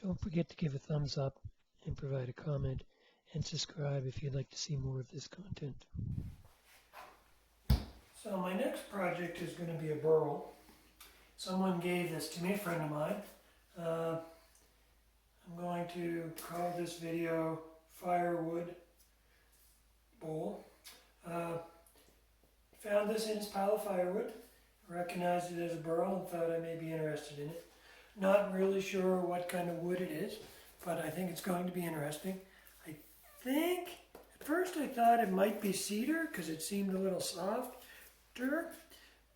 Don't forget to give a thumbs up and provide a comment, and subscribe if you'd like to see more of this content. So my next project is going to be a Burl. Someone gave this to me, a friend of mine. I'm going to call this video Firewood bowl. Found this in his pile of firewood, recognized it as a Burl, and thought I may be interested in it. Not really sure what kind of wood it is, but I think it's going to be interesting. I think, at first I thought it might be cedar because it seemed a little softer,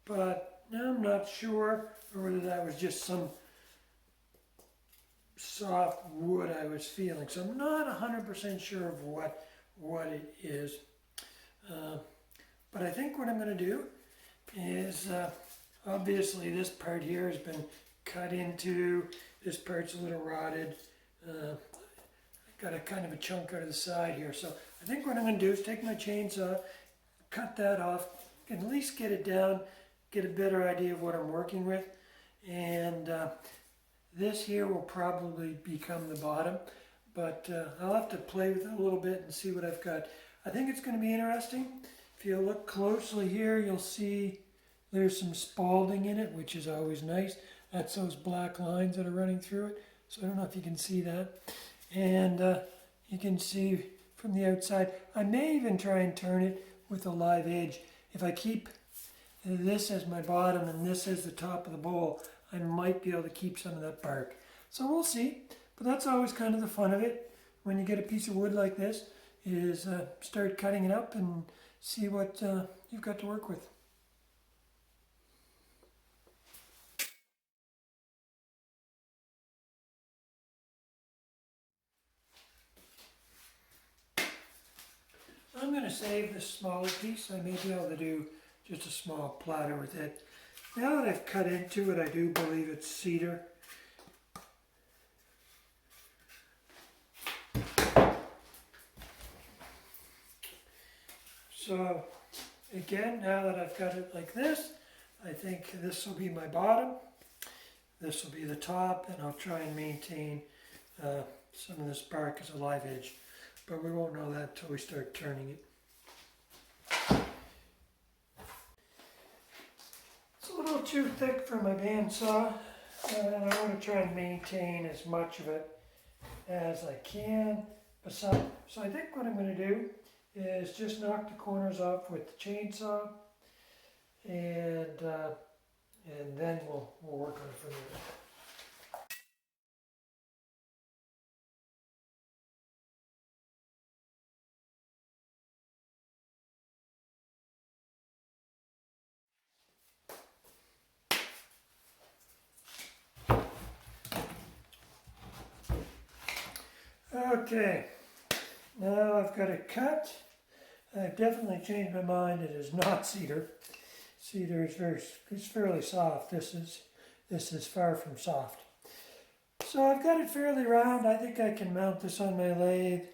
but now I'm not sure whether that was just some soft wood I was feeling. So I'm not 100% sure of what it is. But I think what I'm going to do is, obviously this part here has been cut into, this part's a little rotted. I got a kind of a chunk out of the side here. So I think what I'm going to do is take my chainsaw, cut that off, at least get it down, get a better idea of what I'm working with. And this here will probably become the bottom, but I'll have to play with it a little bit and see what I've got. I think it's going to be interesting. If you look closely here, you'll see there's some spalding in it, which is always nice. That's those black lines that are running through it. So I don't know if you can see that. And you can see from the outside, I may even try and turn it with a live edge. If I keep this as my bottom and this as the top of the bowl, I might be able to keep some of that bark. So we'll see. But that's always kind of the fun of it when you get a piece of wood like this, is start cutting it up and see what you've got to work with. I'm going to save this smaller piece. I may be able to do just a small platter with it. Now that I've cut into it, I do believe it's cedar. So again, now that I've got it like this, I think this will be my bottom. This will be the top, and I'll try and maintain some of this bark as a live edge. But we won't know that until we start turning it. It's a little too thick for my bandsaw, and I want to try and maintain as much of it as I can. So I think what I'm going to do is just knock the corners off with the chainsaw, and then we'll work on it from there. Okay, now I've got it cut. I've definitely changed my mind. It is not cedar. Cedar is it's fairly soft. This is far from soft. So I've got it fairly round. I think I can mount this on my lathe.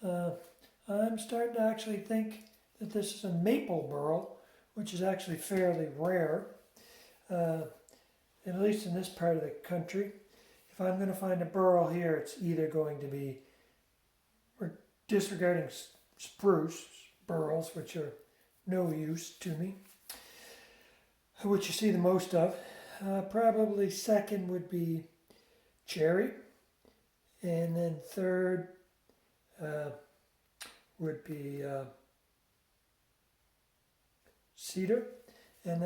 I'm starting to actually think that this is a maple burl, which is actually fairly rare, at least in this part of the country. If I'm going to find a burl here, it's either going to be, we're disregarding spruce burls, which are no use to me, which you see the most of. Probably second would be cherry, and then third would be cedar, and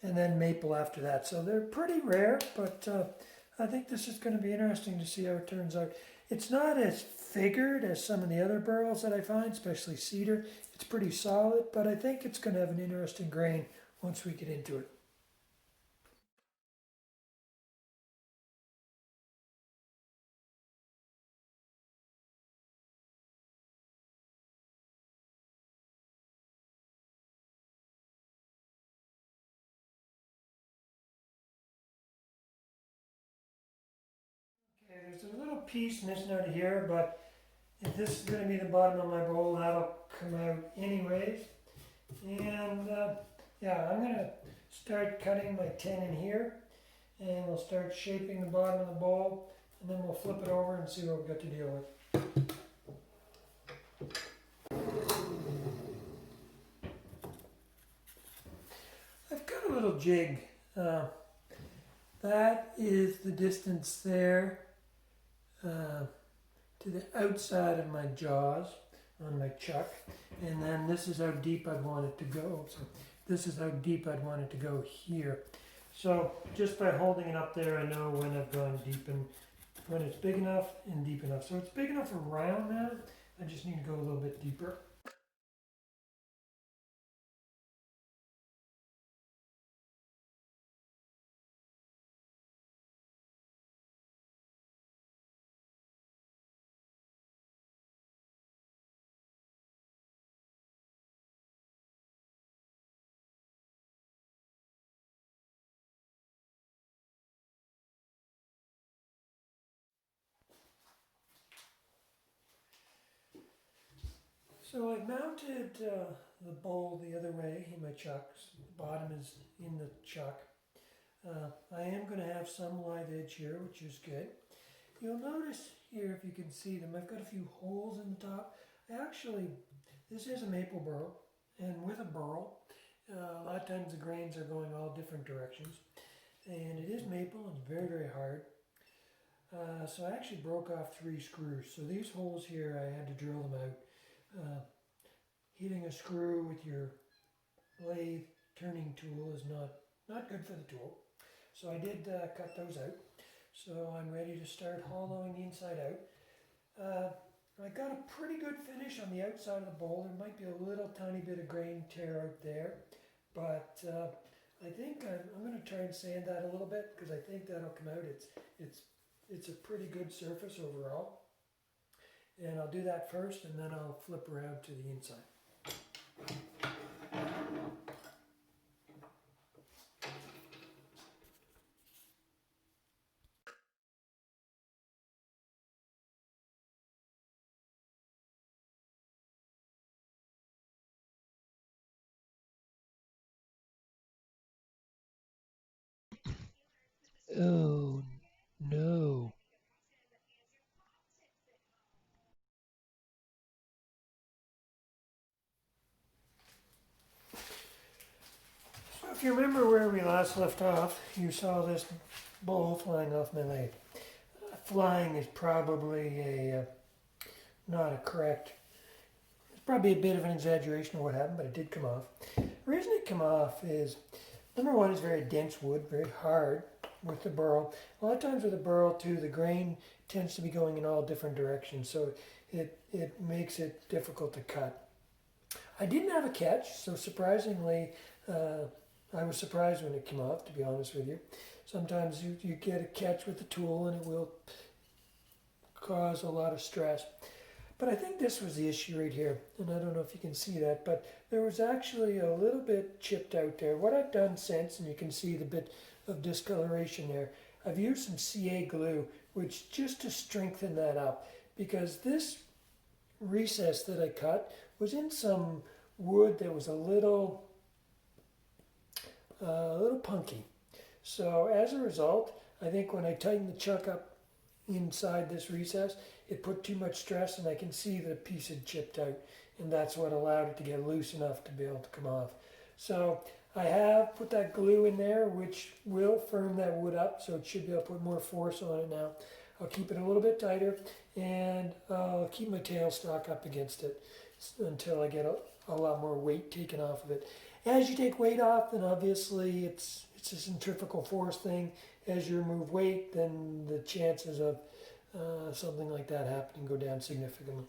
then maple after that. So they're pretty rare, but I think this is going to be interesting to see how it turns out. It's not as figured as some of the other burls that I find, especially cedar. It's pretty solid, but I think it's going to have an interesting grain once we get into it. There's a little piece missing out of here, but if this is going to be the bottom of my bowl, that'll come out anyways. And yeah, I'm going to start cutting my tin in here, and we'll start shaping the bottom of the bowl, and then we'll flip it over and see what we've got to deal with. I've got a little jig. That is the distance there to the outside of my jaws on my chuck, and then this is how deep I'd want it to go. So this is how deep I'd want it to go here. So just by holding it up there, I know when I've gone deep and when it's big enough and deep enough. So it's big enough around that. I just need to go a little bit deeper. So I mounted the bowl the other way in my chuck. The bottom is in the chuck. I am going to have some live edge here, which is good. You'll notice here, if you can see them, I've got a few holes in the top. This is a maple burl, and with a burl, a lot of times the grains are going all different directions. And it is maple, and it's very, very hard. So I actually broke off 3 screws. So these holes here, I had to drill them out. Hitting a screw with your lathe turning tool is not good for the tool. So I did cut those out. So I'm ready to start hollowing the inside out. I got a pretty good finish on the outside of the bowl. There might be a little tiny bit of grain tear out there, but I think I'm going to try and sand that a little bit because I think that'll come out. It's a pretty good surface overall. And I'll do that first, and then I'll flip around to the inside. Oh, no. So if you remember where we last left off, you saw this bowl flying off my lathe. Flying is probably not a correct, it's probably a bit of an exaggeration of what happened, but it did come off. The reason it came off is, number one, it's very dense wood, very hard with the burl. A lot of times with the burl too, the grain tends to be going in all different directions, so it makes it difficult to cut. I didn't have a catch, so surprisingly, I was surprised when it came off, to be honest with you. Sometimes you get a catch with the tool and it will cause a lot of stress. But I think this was the issue right here, and I don't know if you can see that, but there was actually a little bit chipped out there. What I've done since, and you can see the bit of discoloration there, I've used some CA glue, which just to strengthen that up, because this recess that I cut was in some wood that was a little punky. So as a result, I think when I tightened the chuck up inside this recess, it put too much stress, and I can see the piece had chipped out, and that's what allowed it to get loose enough to be able to come off. So I have put that glue in there, which will firm that wood up, so it should be able to put more force on it now. I'll keep it a little bit tighter, and I'll keep my tailstock up against it until I get a lot more weight taken off of it. As you take weight off, then obviously it's a centrifugal force thing. As you remove weight, then the chances of something like that happening go down significantly.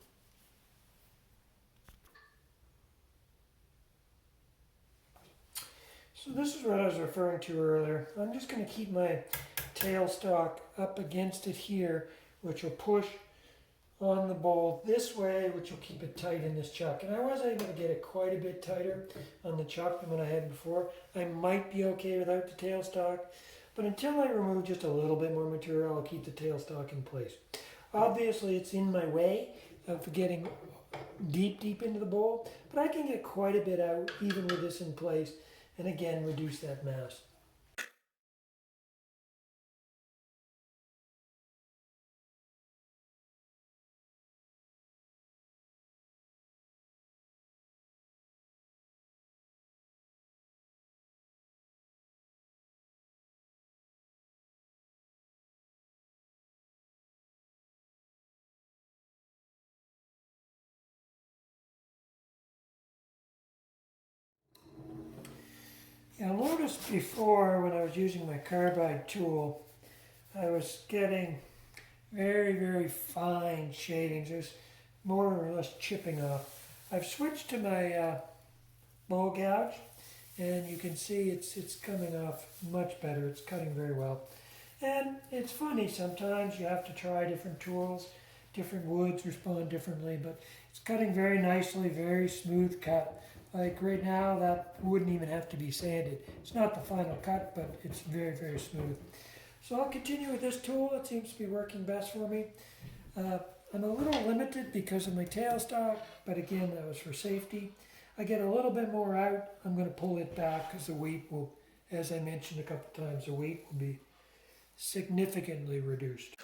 So this is what I was referring to earlier. I'm just going to keep my tailstock up against it here, which will push on the bowl this way, which will keep it tight in this chuck. And I was able to get it quite a bit tighter on the chuck than what I had before. I might be okay without the tailstock. But until I remove just a little bit more material, I'll keep the tailstock in place. Obviously, it's in my way of getting deep into the bowl, but I can get quite a bit out even with this in place, and again, reduce that mass. I noticed before when I was using my carbide tool, I was getting very fine shadings. There's more or less chipping off. I've switched to my bowl gouge, and you can see it's coming off much better. It's cutting very well. And it's funny, sometimes you have to try different tools. Different woods respond differently, but it's cutting very nicely, very smooth cut. Like right now, that wouldn't even have to be sanded. It's not the final cut, but it's very smooth. So I'll continue with this tool. It seems to be working best for me. I'm a little limited because of my tailstock, but again, that was for safety. I get a little bit more out. I'm going to pull it back because the weight will, as I mentioned a couple times, the weight will be significantly reduced.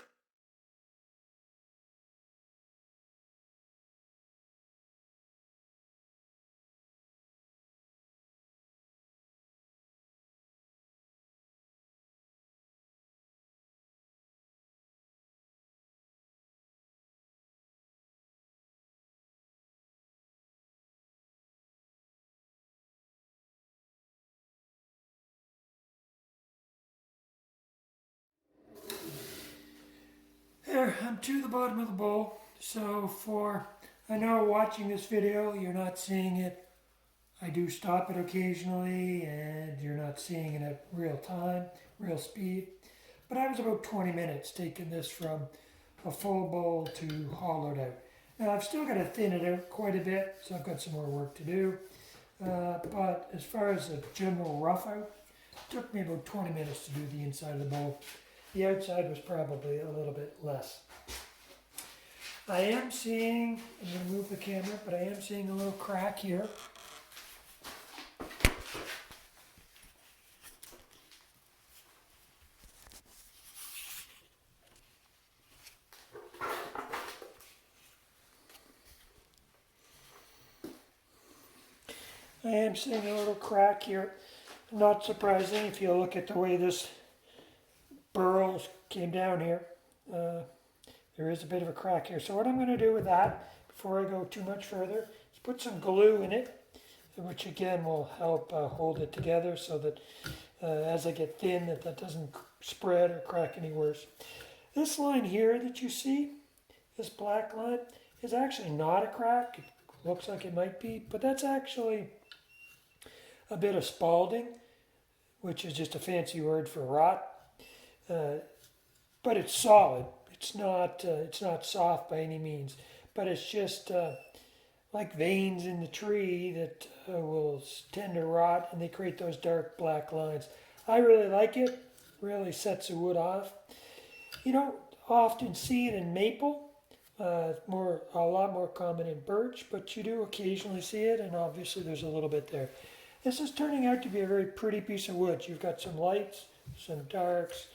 There, I'm to the bottom of the bowl. So I know watching this video, you're not seeing it. I do stop it occasionally, and you're not seeing it at real time, real speed. But I was about 20 minutes taking this from a full bowl to hollowed out. Now I've still got to thin it out quite a bit, so I've got some more work to do. But as far as the general rough out, it took me about 20 minutes to do the inside of the bowl. The outside was probably a little bit less. I am seeing, I'm going to move the camera, but I am seeing a little crack here. I am seeing a little crack here. Not surprising if you look at the way this Burl came down here. There is a bit of a crack here. So what I'm going to do with that, before I go too much further, is put some glue in it, which again will help hold it together so that as I get thin, that doesn't spread or crack any worse. This line here that you see, this black line, is actually not a crack. It looks like it might be, but that's actually a bit of spalding, which is just a fancy word for rot. But it's solid. It's not soft by any means, but it's just like veins in the tree that will tend to rot, and they create those dark black lines. I really like it. Really sets the wood off. You don't often see it in maple. A lot more common in birch, but you do occasionally see it, and obviously there's a little bit there. This is turning out to be a very pretty piece of wood. You've got some lights, some darks.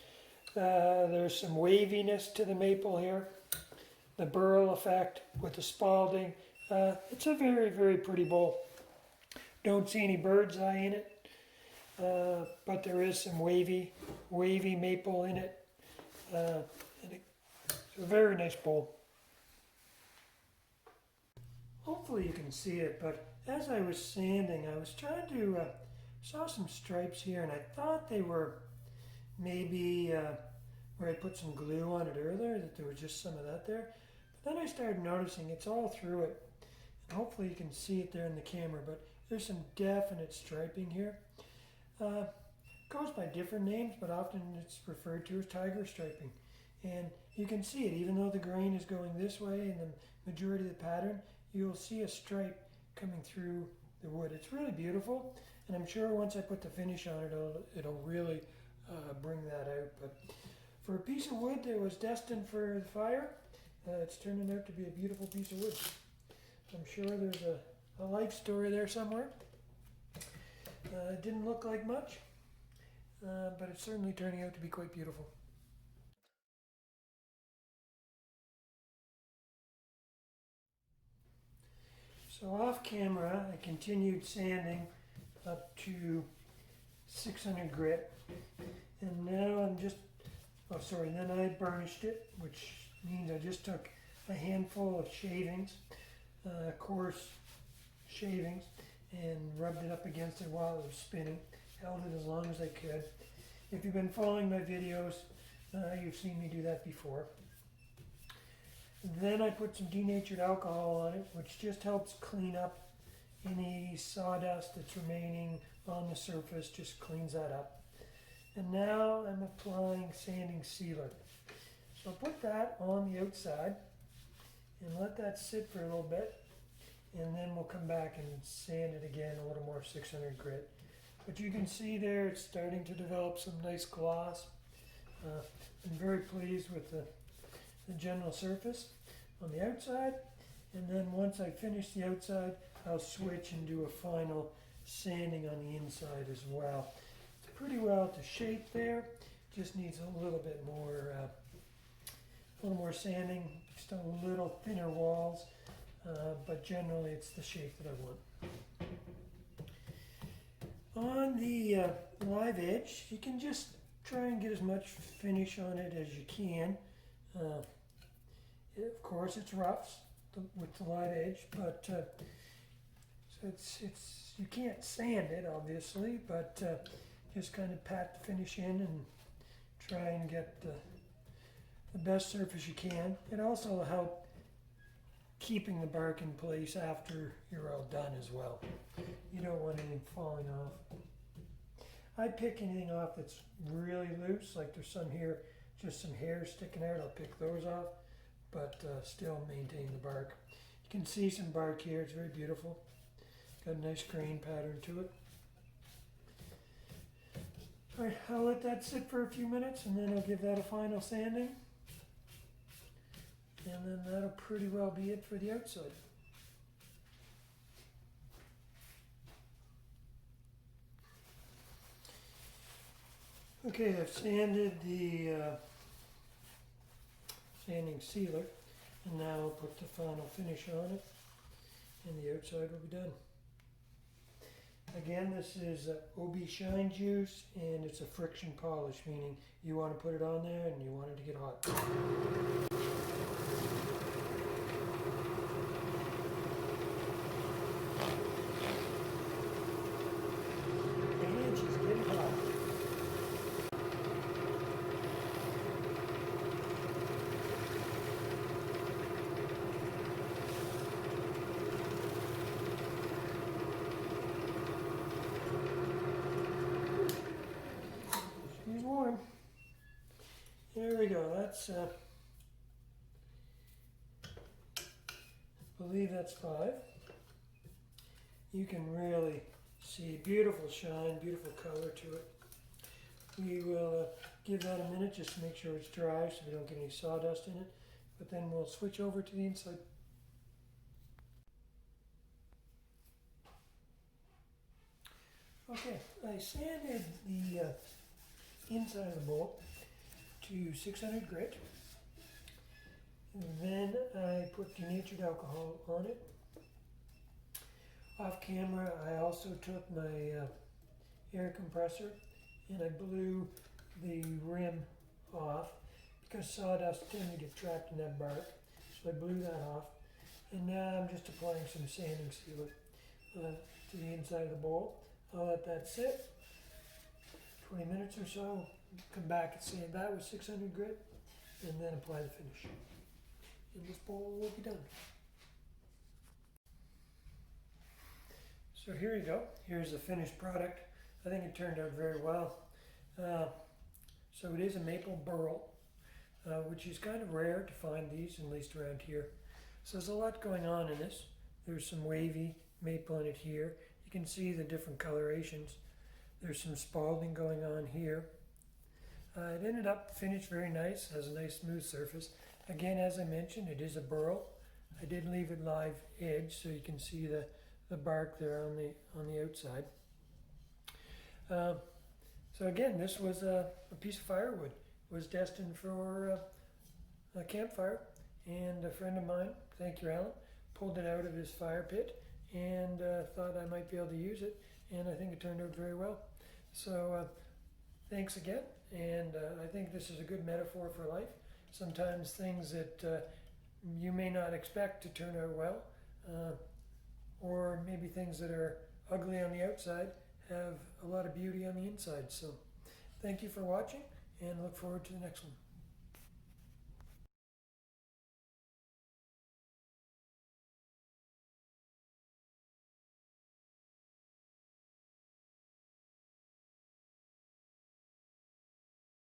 There's some waviness to the maple here. The Burl effect with the spalding. It's a very pretty bowl. Don't see any bird's eye in it, but there is some wavy maple in it. It's a very nice bowl. Hopefully you can see it, but as I was sanding, I was trying to, saw some stripes here, and I thought they were maybe where I put some glue on it earlier, that there was just some of that there. But then I started noticing it's all through it. And hopefully you can see it there in the camera, but there's some definite striping here. Goes by different names, but often it's referred to as tiger striping. And you can see it, even though the grain is going this way in the majority of the pattern, you'll see a stripe coming through the wood. It's really beautiful, and I'm sure once I put the finish on it, it'll really bring that out. But for a piece of wood that was destined for the fire, it's turning out to be a beautiful piece of wood. I'm sure there's a life story there somewhere. It didn't look like much, but it's certainly turning out to be quite beautiful. So off camera, I continued sanding up to 600 grit, and now I'm just, then I burnished it, which means I just took a handful of shavings, coarse shavings, and rubbed it up against it while it was spinning, held it as long as I could. If you've been following my videos, you've seen me do that before. Then I put some denatured alcohol on it, which just helps clean up any sawdust that's remaining on the surface, just cleans that up. And now I'm applying sanding sealer. So I'll put that on the outside and let that sit for a little bit, and then we'll come back and sand it again a little more 600 grit. But you can see there it's starting to develop some nice gloss. I'm very pleased with the general surface on the outside, and then once I finish the outside, I'll switch and do a final sanding on the inside as well. It's pretty well to shape there, just needs a little bit more, a little more sanding, just a little thinner walls, but generally it's the shape that I want. On the live edge, you can just try and get as much finish on it as you can. Of course, it's rough with the live edge, but so it's you can't sand it, obviously, but just kind of pat the finish in and try and get the best surface you can. It also will help keeping the bark in place after you're all done as well. You don't want anything falling off. I pick anything off that's really loose, like there's some here, just some hairs sticking out, I'll pick those off, but still maintain the bark. You can see some bark here, it's very beautiful. Got a nice grain pattern to it. All right, I'll let that sit for a few minutes and then I'll give that a final sanding. And then that'll pretty well be it for the outside. Okay, I've sanded the sanding sealer, and now I'll put the final finish on it, and the outside will be done. Again, this is OB Shine Juice, and it's a friction polish, meaning you want to put it on there and you want it to get hot. And she's getting hot. Warm. There we go. That's I believe that's 5. You can really see beautiful shine, beautiful color to it. We will give that a minute just to make sure it's dry so we don't get any sawdust in it, but then we'll switch over to the inside. Okay, I sanded the inside of the bowl to 600 grit. And then I put denatured alcohol on it. Off camera, I also took my air compressor and I blew the rim off because sawdust tends to get trapped in that bark. So I blew that off. And now I'm just applying some sanding sealer to the inside of the bowl. I'll let that sit 20 minutes or so, come back and sand that with 600 grit, and then apply the finish. And this bowl will be done. So here you go. Here's the finished product. I think it turned out very well. So it is a maple burl, which is kind of rare to find these, at least around here. So there's a lot going on in this. There's some wavy maple in it here. You can see the different colorations. There's some spalding going on here. It ended up finished very nice, has a nice smooth surface. Again, as I mentioned, it is a Burl. I did leave it live edge so you can see the bark there on the outside. So again, this was a piece of firewood. It was destined for a campfire, and a friend of mine, thank you Alan, pulled it out of his fire pit and thought I might be able to use it, and I think it turned out very well. So thanks again, and I think this is a good metaphor for life. Sometimes things that you may not expect to turn out well, or maybe things that are ugly on the outside have a lot of beauty on the inside. So thank you for watching, and look forward to the next one.